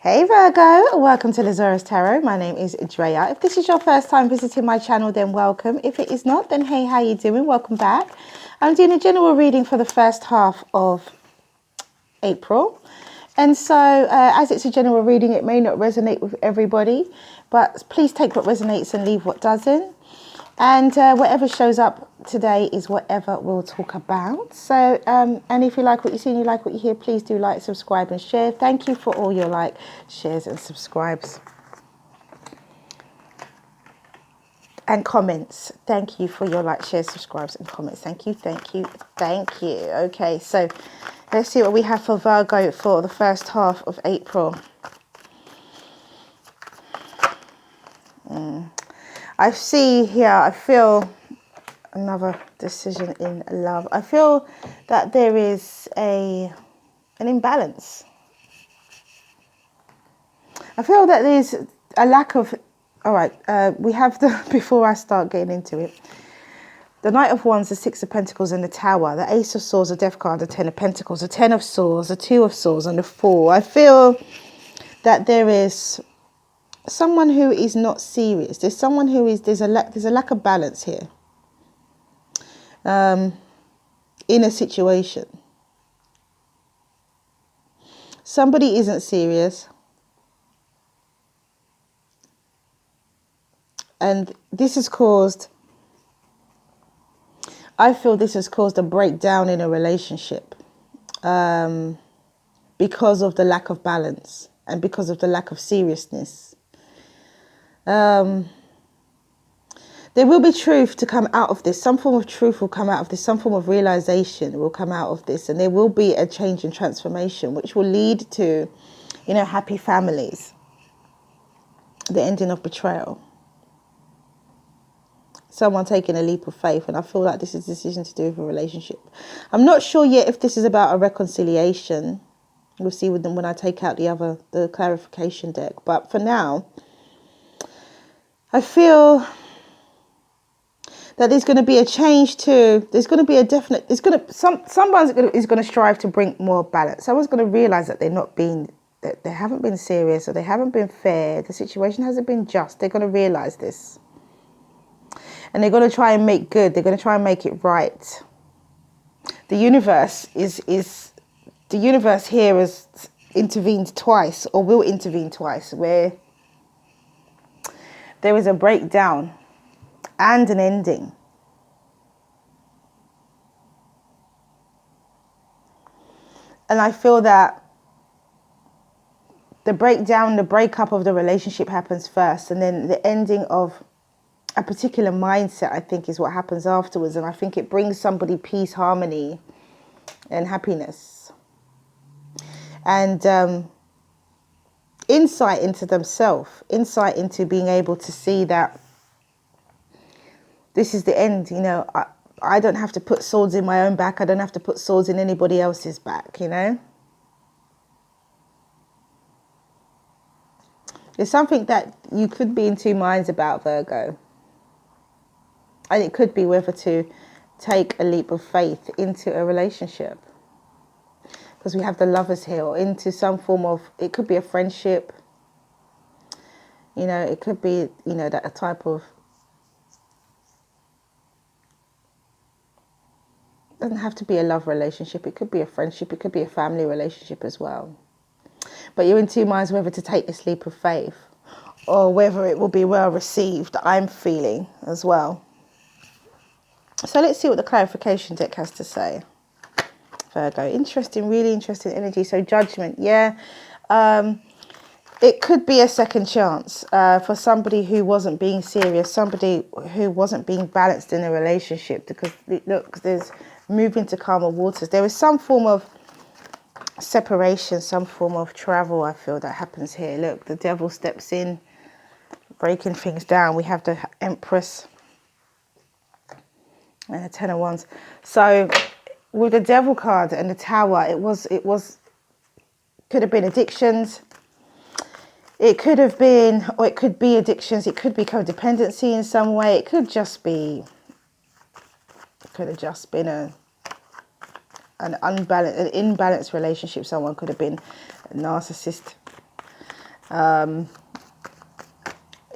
Hey Virgo, welcome to the Zarious Tarot. My name is Drea. If this is your first time visiting my channel, then welcome. If it is not, then hey, how you doing? Welcome back. I'm doing a general reading for the first half of April. And so as it's a general reading, it may not resonate with everybody, but please take what resonates and leave what doesn't. And whatever shows up today is whatever we'll talk about. So, and if you like what you see and you like what you hear, please do like, subscribe and share. Thank you for all your like, shares and subscribes. And comments. Thank you for your like, shares, subscribes and comments. Thank you, thank you, thank you. Okay, so let's see what we have for Virgo for the first half of April. I see here, I feel another decision in love. I feel that there is an imbalance. I feel that there's a lack of, all right, we have the, before I start getting into it, the Knight of Wands, the Six of Pentacles and the Tower, the Ace of Swords, the Death card, the Ten of Pentacles, the Ten of Swords, the Two of Swords and the Four. I feel that there is someone who is not serious. There's someone who is, there's a lack of balance here. In a situation. Somebody isn't serious. And this has caused, I feel this has caused a breakdown in a relationship. Because of the lack of balance and because of the lack of seriousness. There will be truth to come out of this. Some form of truth will come out of this. Some form of realization will come out of this. And there will be a change and transformation, which will lead to, you know, happy families. The ending of betrayal. Someone taking a leap of faith. And I feel like this is a decision to do with a relationship. I'm not sure yet if this is about a reconciliation. We'll see with them when I take out the clarification deck. But for now, I feel that there's going to be a change to, there's going to be a definite, someone is going to strive to bring more balance. Someone's going to realize that that they haven't been serious or they haven't been fair. The situation hasn't been just. They're going to realize this. And they're going to try and make good. They're going to try and make it right. The universe the universe here has intervened twice or will intervene twice, where there is a breakdown and an ending. And I feel that the breakdown, the breakup of the relationship happens first, and then the ending of a particular mindset, I think, is what happens afterwards. And I think it brings somebody peace, harmony, and happiness. And insight into themselves, insight into being able to see that this is the end. You know, I don't have to put swords in my own back. I don't have to put swords in anybody else's back, you know. It's something that you could be in two minds about, Virgo. And it could be whether to take a leap of faith into a relationship. Because we have the Lovers here, or into some form of, it could be a friendship. You know, it could be, you know, that a type of, doesn't have to be a love relationship. It could be a friendship. It could be a family relationship as well. But you're in two minds whether to take this leap of faith or whether it will be well received. I'm feeling as well. So let's see what the clarification deck has to say. Virgo, interesting, really interesting energy. So judgment, yeah. It could be a second chance for somebody who wasn't being serious, somebody who wasn't being balanced in a relationship. Because look, there's moving to calmer waters. There is some form of separation, some form of travel, I feel, that happens here. Look, the devil steps in, breaking things down. We have the Empress and the Ten of Wands. So with the Devil card and the Tower, it could have been addictions. It could have been, or it could be addictions. It could be codependency in some way. It could have just been an imbalanced relationship. Someone could have been a narcissist. You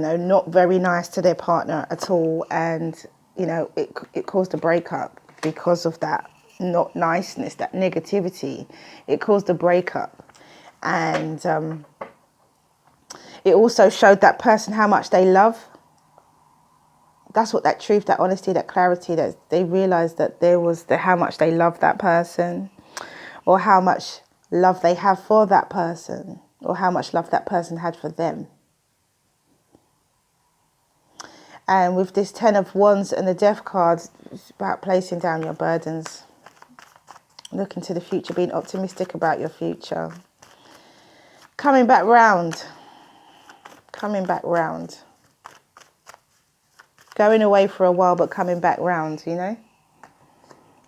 know, not very nice to their partner at all. And, you know, it caused a breakup because of that not niceness, that negativity. It caused a breakup. And it also showed that person how much they love. That's what that truth, that honesty, that clarity, that they realized that there was how much they love that person, or how much love they have for that person, or how much love that person had for them. And with this 10 of Wands and the Death card, it's about placing down your burdens, looking to the future, being optimistic about your future, coming back round, going away for a while but coming back round, you know,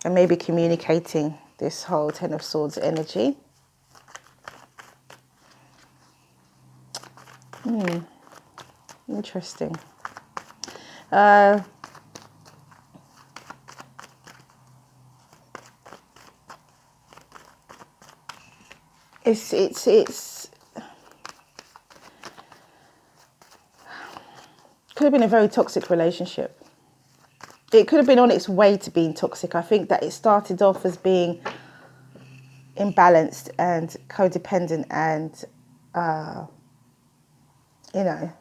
and maybe communicating this whole 10 of Swords energy. Interesting. It's could have been a very toxic relationship. It could have been on its way to being toxic. I think that it started off as being imbalanced and codependent and, you know,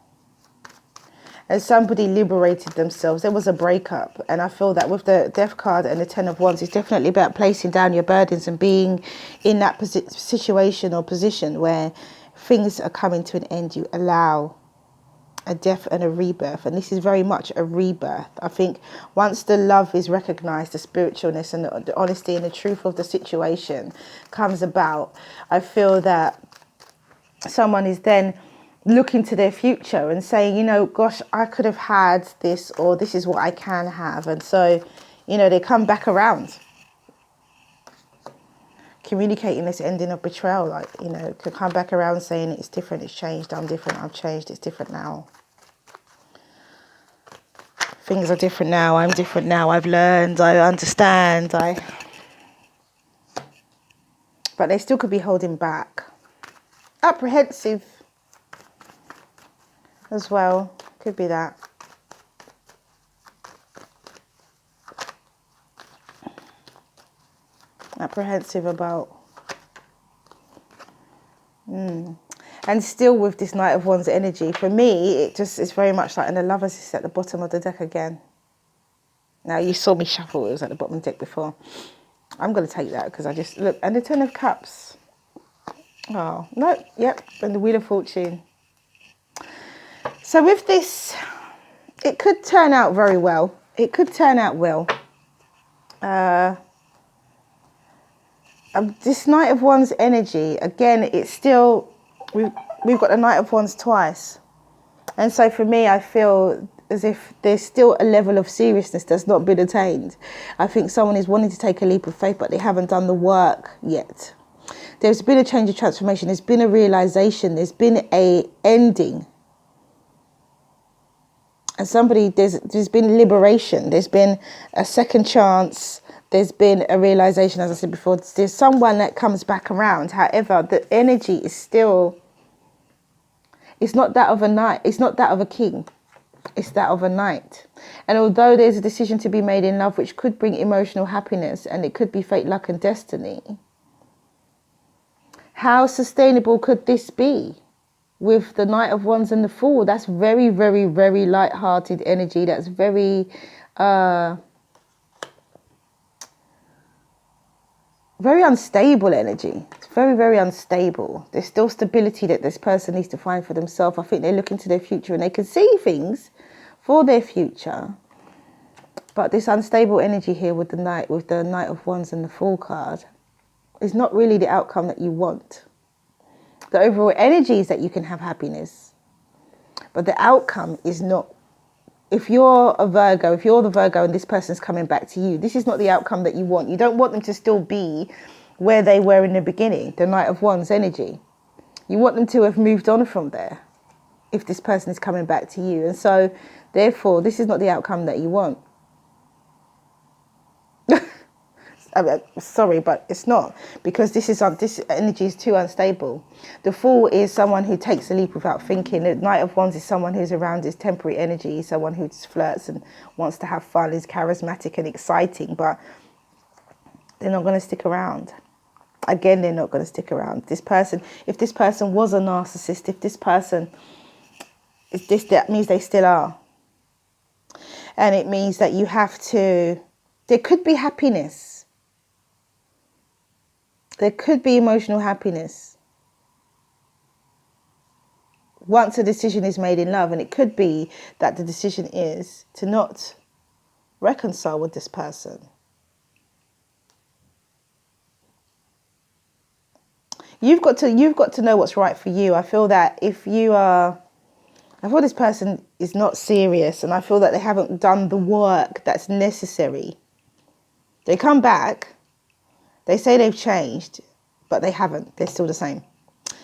as somebody liberated themselves, there was a breakup. And I feel that with the Death card and the 10 of Wands, it's definitely about placing down your burdens and being in that situation or position where things are coming to an end. You allow a death and a rebirth. And this is very much a rebirth. I think once the love is recognized, the spiritualness and the honesty and the truth of the situation comes about, I feel that someone is then looking to their future and saying, you know, gosh, I could have had this, or this is what I can have. And so, you know, they come back around, communicating this ending of betrayal, like, you know, could come back around saying it's different, it's changed, I'm different, I've changed, it's different now. Things are different now, I'm different now, I've learned, I understand, but they still could be holding back. Apprehensive as well, could be that. Apprehensive about. And still with this Knight of Wands energy, for me, it's very much like, and the Lovers is at the bottom of the deck again. Now, you saw me shuffle, it was at the bottom of the deck before. I'm going to take that because I just, look, and the 10 of Cups. Oh, no, yep, and the Wheel of Fortune. So with this, it could turn out very well. It could turn out well. This Knight of Wands energy, again, it's still, we've got the Knight of Wands twice. And so for me, I feel as if there's still a level of seriousness that's not been attained. I think someone is wanting to take a leap of faith, but they haven't done the work yet. There's been a change of transformation. There's been a realization. There's been a ending. And there's been liberation. There's been a second chance. There's been a realization, as I said before. There's someone that comes back around. However, the energy is still, it's not that of a knight. It's not that of a king. It's that of a knight. And although there's a decision to be made in love, which could bring emotional happiness, and it could be fate, luck and destiny, how sustainable could this be? With the Knight of Wands and the Fool, that's very, very, very light-hearted energy. That's very, very unstable energy. It's very, very unstable. There's still stability that this person needs to find for themselves. I think they look into their future and they can see things for their future. But this unstable energy here with the Knight of Wands and the Fool card is not really the outcome that you want. The overall energy is that you can have happiness. But the outcome is not. If you're a Virgo, if you're the Virgo and this person's coming back to you, this is not the outcome that you want. You don't want them to still be where they were in the beginning, the Knight of Wands energy. You want them to have moved on from there if this person is coming back to you. And so, therefore, this is not the outcome that you want. sorry, but it's not, because this energy is too unstable. The Fool is someone who takes a leap without thinking. The Knight of Wands is someone who's around his temporary energy, someone who just flirts and wants to have fun, is charismatic and exciting, but they're not going to stick around. Again, they're not going to stick around. This person, if this person was a narcissist, if this person is this, that means they still are. And it means that you have to, there could be happiness. There could be emotional happiness once a decision is made in love. And it could be that the decision is to not reconcile with this person. You've got to know what's right for you. I feel that I feel this person is not serious, and I feel that they haven't done the work that's necessary. They come back, they say they've changed, but they haven't. They're still the same.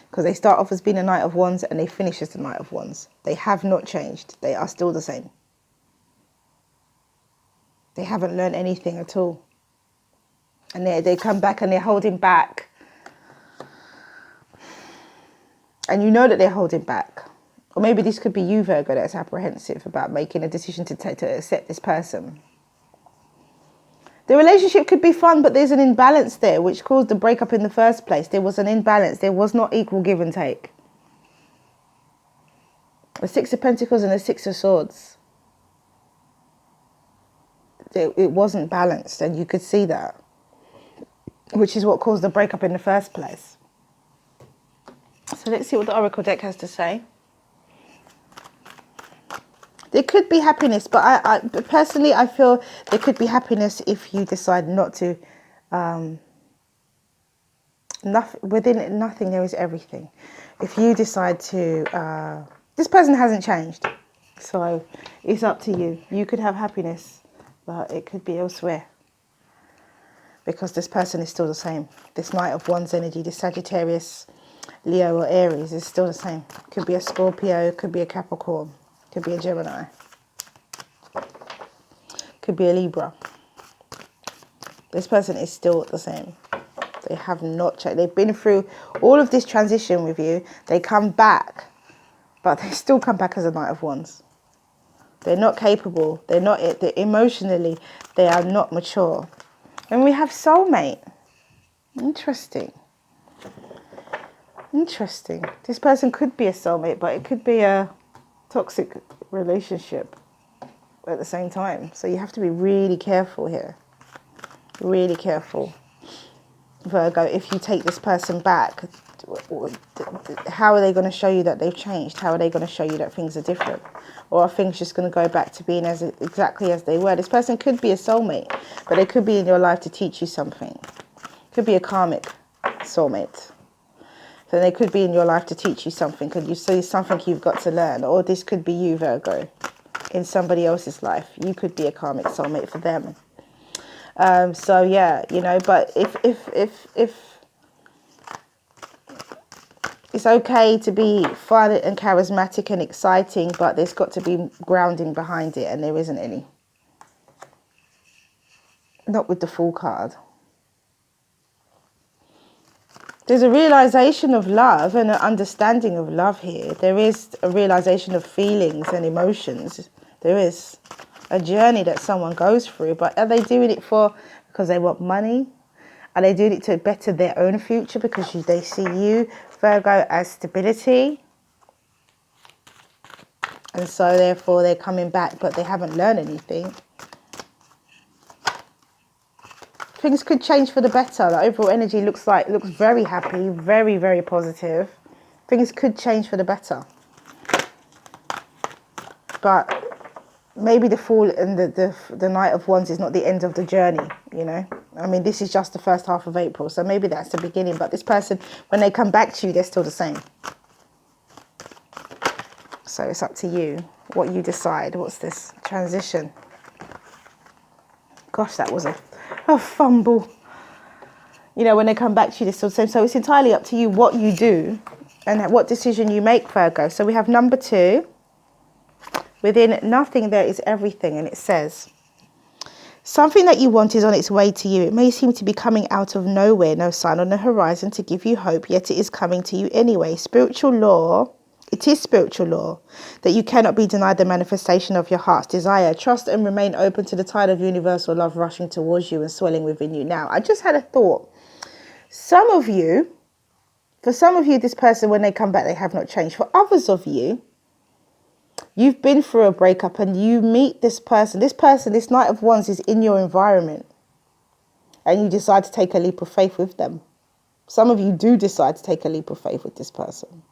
Because they start off as being a Knight of Wands and they finish as the Knight of Wands. They have not changed. They are still the same. They haven't learned anything at all. And they come back and they're holding back. And you know that they're holding back. Or maybe this could be you, Virgo, that's apprehensive about making a decision to accept this person. The relationship could be fun, but there's an imbalance there, which caused the breakup in the first place. There was an imbalance. There was not equal give and take. The Six of Pentacles and the Six of Swords. It wasn't balanced, and you could see that. Which is what caused the breakup in the first place. So let's see what the Oracle deck has to say. There could be happiness, but I personally, I feel there could be happiness if you decide not to. Within nothing, there is everything. If you decide to, this person hasn't changed, so it's up to you. You could have happiness, but it could be elsewhere. Because this person is still the same. This Knight of Wands energy, this Sagittarius, Leo or Aries is still the same. Could be a Scorpio, could be a Capricorn, could be a Gemini, could be a Libra. This person is still the same. They have not changed. They've been through all of this transition with you. They come back, but they still come back as a Knight of Wands. They're not capable. They're emotionally, they are not mature. And we have soulmate. Interesting. Interesting. This person could be a soulmate, but it could be a toxic relationship at the same time. So you have to be really careful here. Really careful. Virgo, if you take this person back, how are they going to show you that they've changed? How are they going to show you that things are different? Or are things just going to go back to being exactly as they were? This person could be a soulmate, but they could be in your life to teach you something. Could be a karmic soulmate. So they could be in your life to teach you something. Could you see something you've got to learn? Or this could be you, Virgo, in somebody else's life. You could be a karmic soulmate for them. So yeah, you know, but if it's okay to be fun and charismatic and exciting, but there's got to be grounding behind it, and there isn't any. Not with the Fool card. There's a realization of love and an understanding of love here. There is a realization of feelings and emotions. There is a journey that someone goes through, but are they doing it because they want money? Are they doing it to better their own future because they see you, Virgo, as stability? And so therefore they're coming back, but they haven't learned anything. Things could change for the better. The overall energy looks very happy, very, very positive. Things could change for the better. But maybe the Fool and the Knight of Wands is not the end of the journey, you know. I mean, this is just the first half of April, so maybe that's the beginning. But this person, when they come back to you, they're still the same. So it's up to you what you decide. What's this transition? Gosh, that was a fumble. You know, when they come back to you, they're still the same. So it's entirely up to you what you do and what decision you make, Virgo. So we have number 2. Within nothing, there is everything. And it says, Something that you want is on its way to you. It may seem to be coming out of nowhere, no sign on the horizon to give you hope, yet it is coming to you anyway. Spiritual law, it is spiritual law that you cannot be denied the manifestation of your heart's desire. Trust and remain open to the tide of universal love rushing towards you and swelling within you. Now, I just had a thought. For some of you, this person, when they come back, they have not changed. For others of you, you've been through a breakup and you meet this person. This Knight of Wands is in your environment. And you decide to take a leap of faith with them. Some of you do decide to take a leap of faith with this person.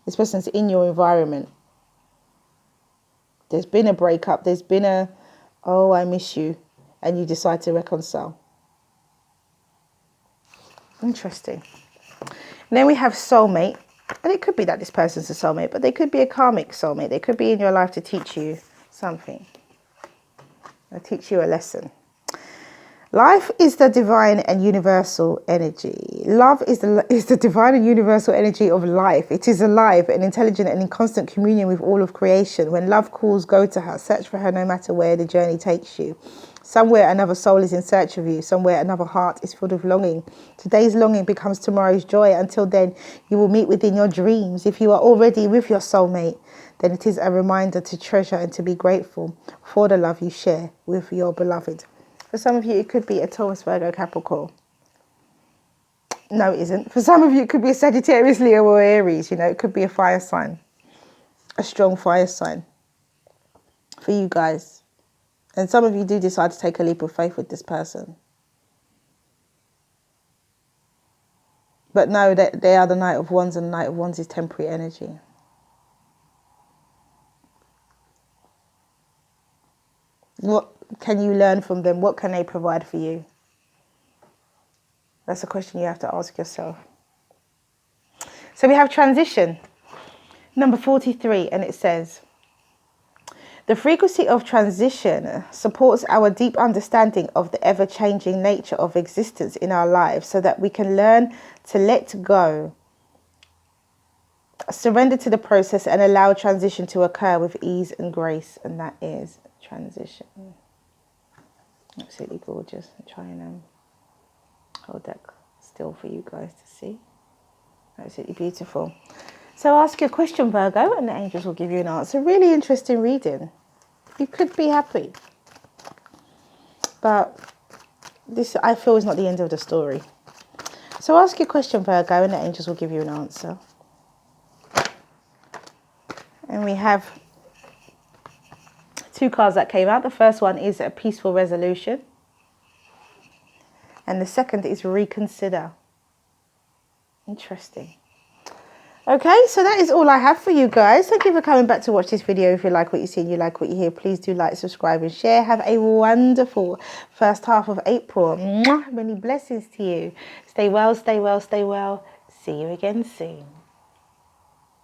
This person's in your environment. There's been a breakup. There's been oh, I miss you. And you decide to reconcile. Interesting. And then we have soulmate. And it could be that this person's a soulmate, but they could be a karmic soulmate. They could be in your life to teach you something. Or teach you a lesson. Life is the divine and universal energy. Love is the divine and universal energy of life. It is alive and intelligent and in constant communion with all of creation. When love calls, go to her. Search for her no matter where the journey takes you. Somewhere another soul is in search of you. Somewhere another heart is filled with longing. Today's longing becomes tomorrow's joy. Until then, you will meet within your dreams. If you are already with your soulmate, then it is a reminder to treasure and to be grateful for the love you share with your beloved. For some of you, it could be a Taurus, Virgo, Capricorn. No, it isn't. For some of you, it could be a Sagittarius, Leo, or Aries. You know, it could be a fire sign. A strong fire sign. For you guys. And some of you do decide to take a leap of faith with this person. But know that they are the Knight of Wands, and the Knight of Wands is temporary energy. What can you learn from them? What can they provide for you? That's a question you have to ask yourself. So we have transition. Number 43, and it says, the frequency of transition supports our deep understanding of the ever-changing nature of existence in our lives so that we can learn to let go, surrender to the process and allow transition to occur with ease and grace. And that is transition. Absolutely gorgeous. I'm trying to hold that still for you guys to see. Absolutely beautiful. So ask your question, Virgo, and the angels will give you an answer. Really interesting reading. You could be happy. But this, I feel, is not the end of the story. So ask your question, Virgo, and the angels will give you an answer. And we have two cards that came out. The first one is a peaceful resolution. And the second is reconsider. Interesting. Okay, so that is all I have for you guys. Thank you for coming back to watch this video. If you like what you see and you like what you hear, please do like, subscribe and share. Have a wonderful first half of April. Mwah, many blessings to you. Stay well, stay well, stay well. See you again soon.